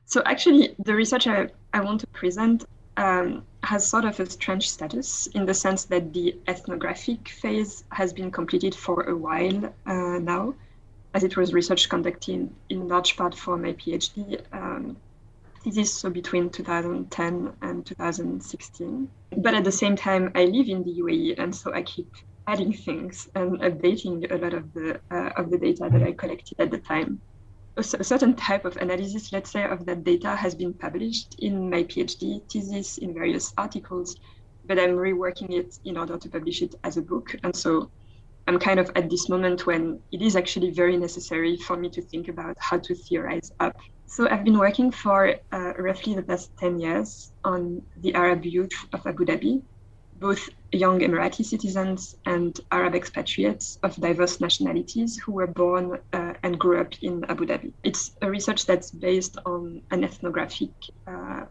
So actually, the research I want to present has sort of a strange status in the sense that the ethnographic phase has been completed for a while now, as it was research conducted in large part for my PhD thesis, so between 2010 and 2016. But at the same time, I live in the UAE, and so I keep adding things and updating a lot of the data that I collected at the time. A certain type of analysis, let's say, of that data has been published in my PhD thesis in various articles, but I'm reworking it in order to publish it as a book. And so I'm kind of at this moment when it is actually very necessary for me to think about how to theorize up. So I've been working for roughly the past 10 years on the Arab youth of Abu Dhabi, both young Emirati citizens and Arab expatriates of diverse nationalities who were born and grew up in Abu Dhabi. It's a research that's based on an ethnographic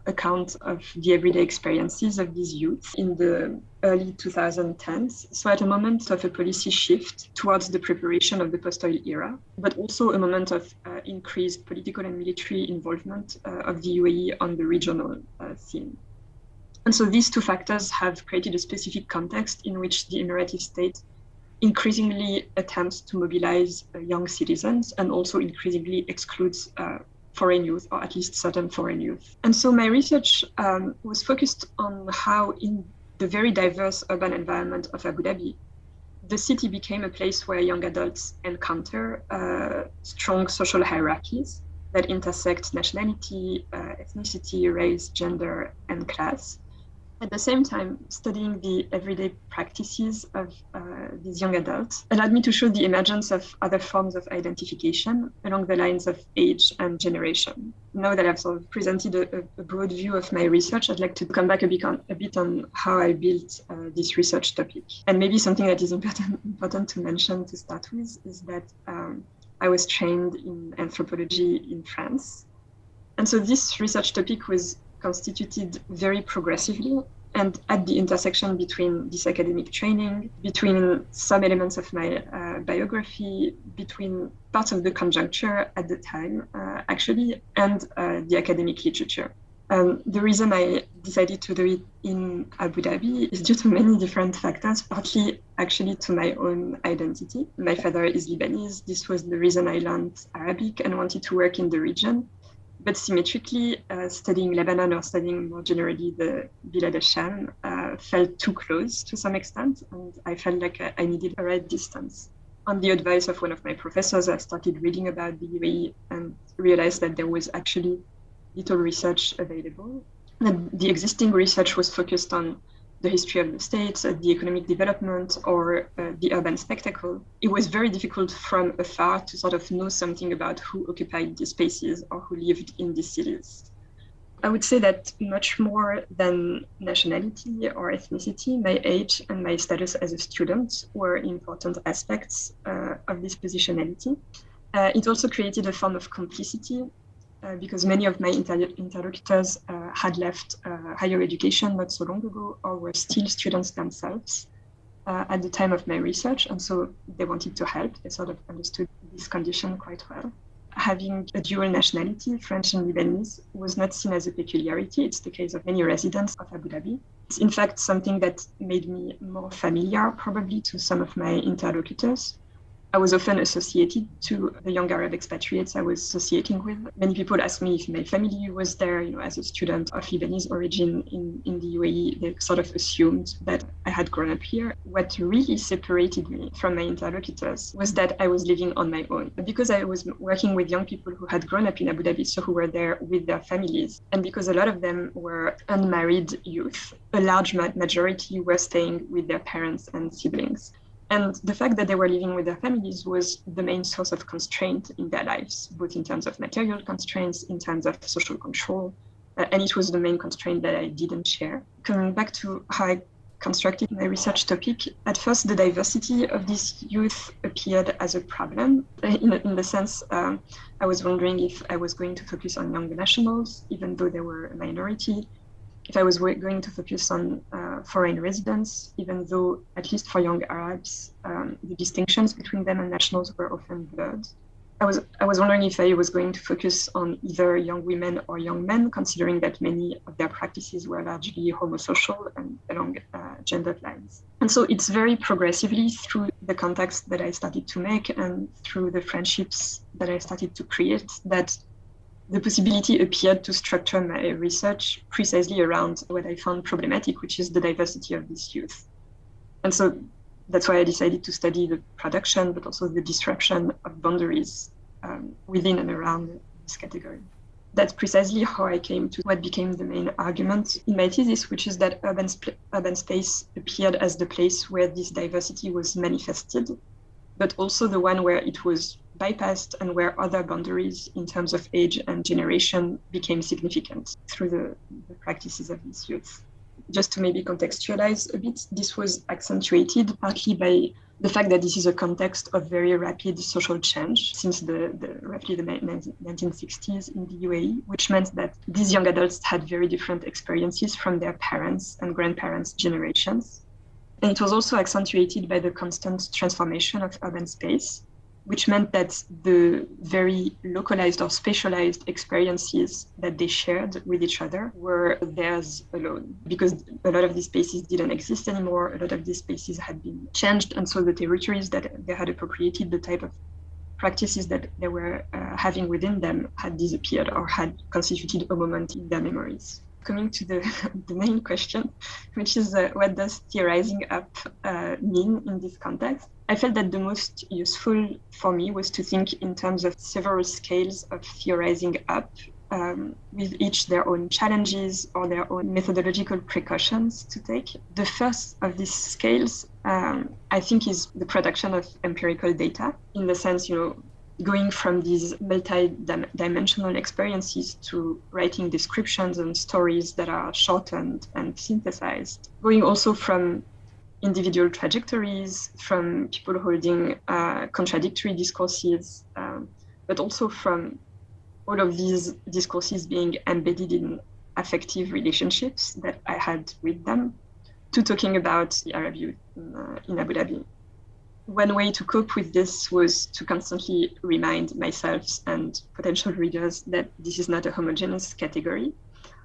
account of the everyday experiences of these youth in the early 2010s. So at a moment of a policy shift towards the preparation of the post-oil era, but also a moment of increased political and military involvement of the UAE on the regional scene. And so these two factors have created a specific context in which the Emirati state increasingly attempts to mobilize young citizens and also increasingly excludes foreign youth, or at least certain foreign youth. And so my research was focused on how in the very diverse urban environment of Abu Dhabi, the city became a place where young adults encounter strong social hierarchies that intersect nationality, ethnicity, race, gender, and class. At the same time, studying the everyday practices of these young adults allowed me to show the emergence of other forms of identification along the lines of age and generation. Now that I've sort of presented a broad view of my research, I'd like to come back a bit on how I built this research topic. And maybe something that is important to mention to start with is that I was trained in anthropology in France. And so this research topic was constituted very progressively and at the intersection between this academic training, between some elements of my biography, between parts of the conjuncture at the time, actually, and the academic literature. The reason I decided to do it in Abu Dhabi is due to many different factors, partly actually to my own identity. My father is Lebanese. This was the reason I learned Arabic and wanted to work in the region. But symmetrically, studying Lebanon or studying more generally the Bilad al-Sham felt too close to some extent, and I felt like I needed a right distance. On the advice of one of my professors, I started reading about the UAE and realized that there was actually little research available. That the existing research was focused on the history of the state, the economic development, or the urban spectacle. It was very difficult from afar to sort of know something about who occupied these spaces or who lived in these cities. I would say that much more than nationality or ethnicity, my age and my status as a student were important aspects of this positionality. It also created a form of complicity because many of my interlocutors had left higher education not so long ago or were still students themselves at the time of my research. And so they wanted to help. They sort of understood this condition quite well. Having a dual nationality, French and Lebanese, was not seen as a peculiarity. It's the case of many residents of Abu Dhabi. It's in fact something that made me more familiar probably to some of my interlocutors. I was often associated to the young Arab expatriates I was associating with. Many people asked me if my family was there, as a student of Lebanese origin in the UAE. They sort of assumed that I had grown up here. What really separated me from my interlocutors was that I was living on my own. Because I was working with young people who had grown up in Abu Dhabi, so who were there with their families. And because a lot of them were unmarried youth, a large majority were staying with their parents and siblings. And the fact that they were living with their families was the main source of constraint in their lives, both in terms of material constraints, in terms of social control. And it was the main constraint that I didn't share. Coming back to how I constructed my research topic, at first the diversity of this youth appeared as a problem. In the sense, I was wondering if I was going to focus on young nationals, even though they were a minority, if I was going to focus on foreign residents, even though, at least for young Arabs, the distinctions between them and nationals were often blurred. I was wondering if I was going to focus on either young women or young men, considering that many of their practices were largely homosocial and along gendered lines. And so it's very progressively through the contacts that I started to make and through the friendships that I started to create that the possibility appeared to structure my research precisely around what I found problematic, which is the diversity of these youth. And so that's why I decided to study the production, but also the disruption of boundaries within and around this category. That's precisely how I came to what became the main argument in my thesis, which is that urban space appeared as the place where this diversity was manifested, but also the one where it was bypassed and where other boundaries in terms of age and generation became significant through the practices of these youth. Just to maybe contextualize a bit, this was accentuated partly by the fact that this is a context of very rapid social change since roughly the 1960s in the UAE, which meant that these young adults had very different experiences from their parents' and grandparents' generations. And it was also accentuated by the constant transformation of urban space, which meant that the very localized or specialized experiences that they shared with each other were theirs alone, because a lot of these spaces didn't exist anymore. A lot of these spaces had been changed. And so the territories that they had appropriated, the type of practices that they were having within them had disappeared or had constituted a moment in their memories. Coming to the main question, which is what does theorizing up mean in this context? I felt that the most useful for me was to think in terms of several scales of theorizing up, with each their own challenges or their own methodological precautions to take. The first of these scales, I think, is the production of empirical data, in the sense, going from these multi-dimensional experiences to writing descriptions and stories that are shortened and synthesized, going also from individual trajectories, from people holding contradictory discourses, but also from all of these discourses being embedded in affective relationships that I had with them, to talking about the Arab youth in Abu Dhabi. One way to cope with this was to constantly remind myself and potential readers that this is not a homogeneous category.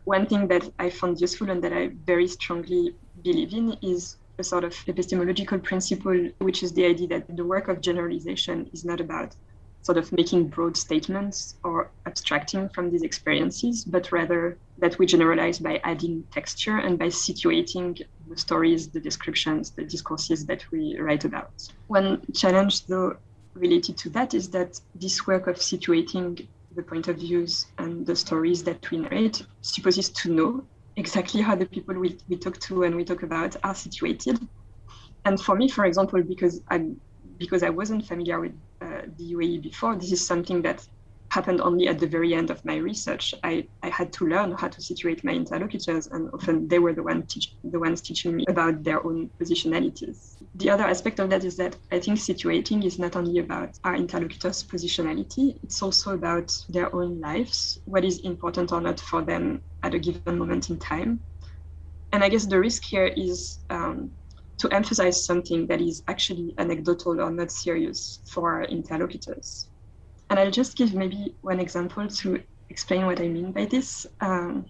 One thing that I found useful and that I very strongly believe in is a sort of epistemological principle, which is the idea that the work of generalization is not about sort of making broad statements or abstracting from these experiences, but rather that we generalize by adding texture and by situating the stories, the descriptions, the discourses that we write about. One challenge, though, related to that is that this work of situating the point of views and the stories that we narrate supposes to know exactly how the people we talk to and we talk about are situated. And for me, for example, because I wasn't familiar with the UAE before, this is something that happened only at the very end of my research. I had to learn how to situate my interlocutors, and often they were the ones teaching me about their own positionalities. The other aspect of that is that I think situating is not only about our interlocutors' positionality, it's also about their own lives, what is important or not for them at a given moment in time. And I guess the risk here is to emphasize something that is actually anecdotal or not serious for our interlocutors. And I'll just give maybe one example to explain what I mean by this. An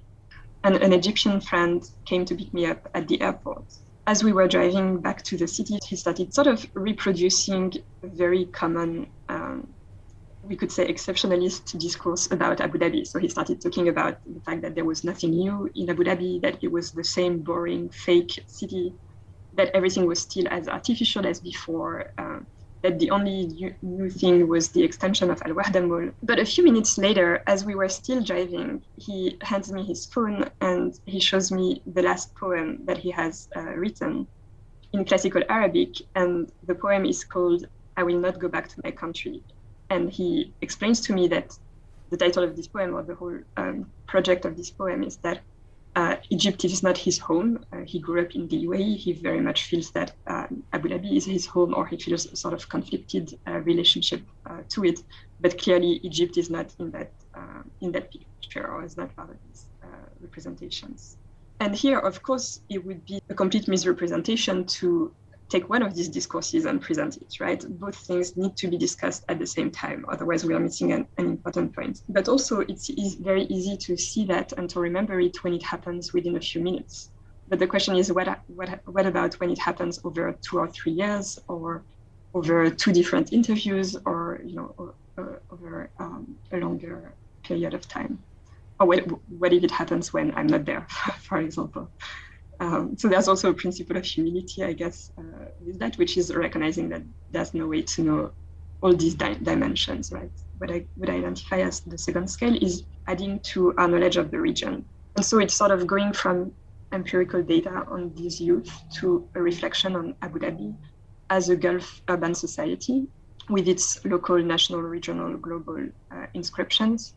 Egyptian friend came to pick me up at the airport. As we were driving back to the city, he started sort of reproducing a very common, we could say, exceptionalist discourse about Abu Dhabi. So he started talking about the fact that there was nothing new in Abu Dhabi, that it was the same boring, fake city, that everything was still as artificial as before, that the only new thing was the extension of Al Wahda Mall. But a few minutes later, as we were still driving, he hands me his phone and he shows me the last poem that he has written in classical Arabic. And the poem is called I Will Not Go Back to My Country. And he explains to me that the title of this poem, or the whole project of this poem, is that Egypt is not his home. He grew up in the UAE. He very much feels that Abu Dhabi is his home, or he feels a sort of conflicted relationship to it. But clearly, Egypt is not in that picture, or is not part of these representations. And here, of course, it would be a complete misrepresentation to take one of these discourses and present it, right? Both things need to be discussed at the same time, otherwise we are missing an important point. But also it's very easy to see that and to remember it when it happens within a few minutes. But the question is, what about when it happens over 2 or 3 years, or over 2 different interviews, or over a longer period of time? Or what if it happens when I'm not there, for example? So there's also a principle of humility, I guess, with that, which is recognizing that there's no way to know all these dimensions, right? What I would identify as the second scale is adding to our knowledge of the region. And so it's sort of going from empirical data on these youth to a reflection on Abu Dhabi as a Gulf urban society with its local, national, regional, global inscriptions,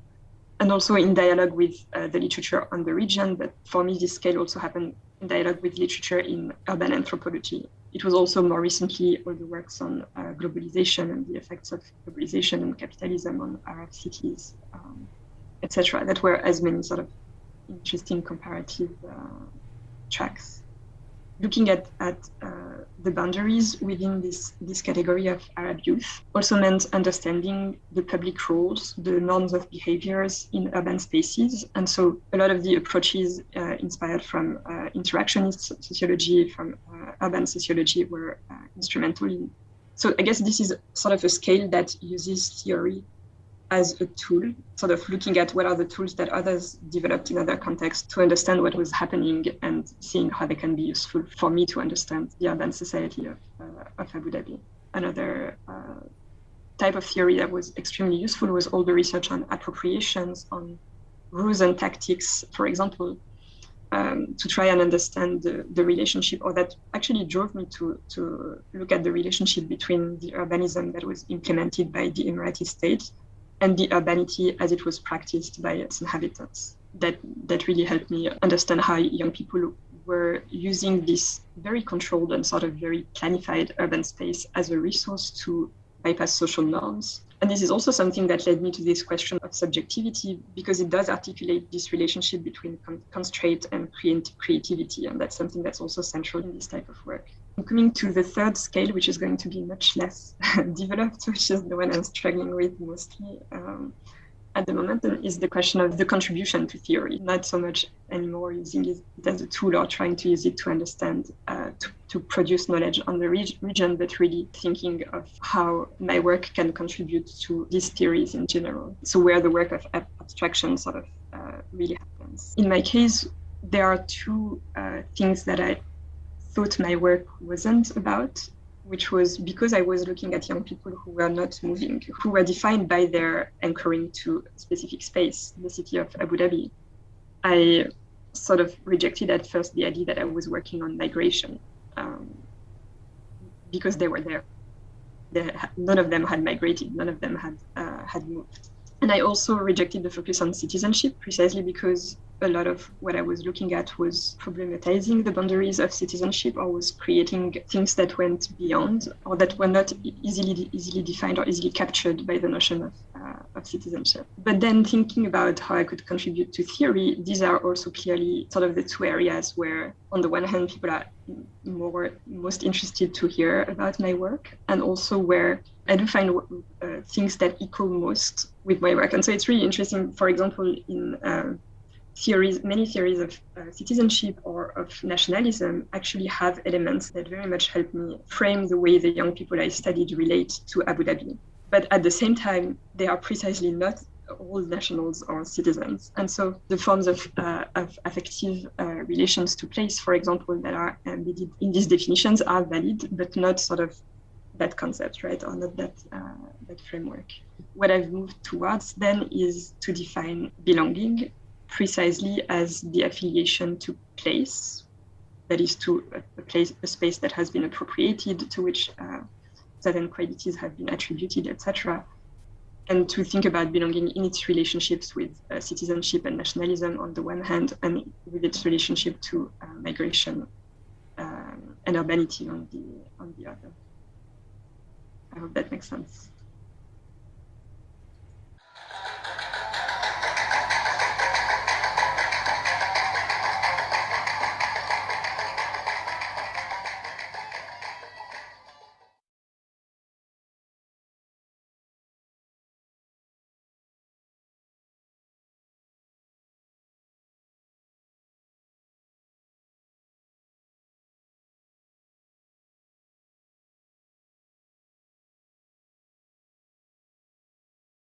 and also in dialogue with the literature on the region. But for me, this scale also happened in dialogue with literature in urban anthropology. It was also more recently all the works on globalization and the effects of globalization and capitalism on Arab cities, etc. That were as many sort of interesting comparative tracks. Looking at the boundaries within this category of Arab youth also meant understanding the public roles, the norms of behaviors in urban spaces. And so a lot of the approaches inspired from interactionist sociology, from urban sociology were instrumental in. So I guess this is sort of a scale that uses theory as a tool, sort of looking at what are the tools that others developed in other contexts to understand what was happening and seeing how they can be useful for me to understand the urban society of Abu Dhabi. Another type of theory that was extremely useful was all the research on appropriations, on rules and tactics, for example, to try and understand the relationship, or that actually drove me to look at the relationship between the urbanism that was implemented by the Emirati state and the urbanity as it was practiced by its inhabitants. That really helped me understand how young people were using this very controlled and sort of very planified urban space as a resource to bypass social norms. And this is also something that led me to this question of subjectivity, because it does articulate this relationship between constraint and creativity. And that's something that's also central in this type of work. And coming to the third scale, which is going to be much less developed, which is the one I'm struggling with mostly at the moment, is the question of the contribution to theory. Not so much anymore using it as a tool or trying to use it to understand, to produce knowledge on the region, but really thinking of how my work can contribute to these theories in general. So where the work of abstraction sort of really happens. In my case, there are 2 things that I thought my work wasn't about, which was because I was looking at young people who were not moving, who were defined by their anchoring to a specific space, the city of Abu Dhabi. I sort of rejected at first the idea that I was working on migration because they were there. None of them had migrated, none of them had moved. And I also rejected the focus on citizenship precisely because a lot of what I was looking at was problematizing the boundaries of citizenship, or was creating things that went beyond, or that were not easily defined or easily captured by the notion of citizenship. But then thinking about how I could contribute to theory, these are also clearly sort of the 2 areas where, on the one hand, people are most interested to hear about my work, and also where I do find things that echo most with my work. And so it's really interesting, for example, in many theories of citizenship or of nationalism actually have elements that very much help me frame the way the young people I studied relate to Abu Dhabi. But at the same time, they are precisely not all nationals or citizens. And so the forms of affective relations to place, for example, that are embedded in these definitions are valid, but not sort of that concept, right? Or not that framework. What I've moved towards then is to define belonging precisely as the affiliation to place, that is to a space that has been appropriated, to which certain qualities have been attributed, etc. And to think about belonging in its relationships with citizenship and nationalism on the one hand, and with its relationship to migration and urbanity on the other. I hope that makes sense.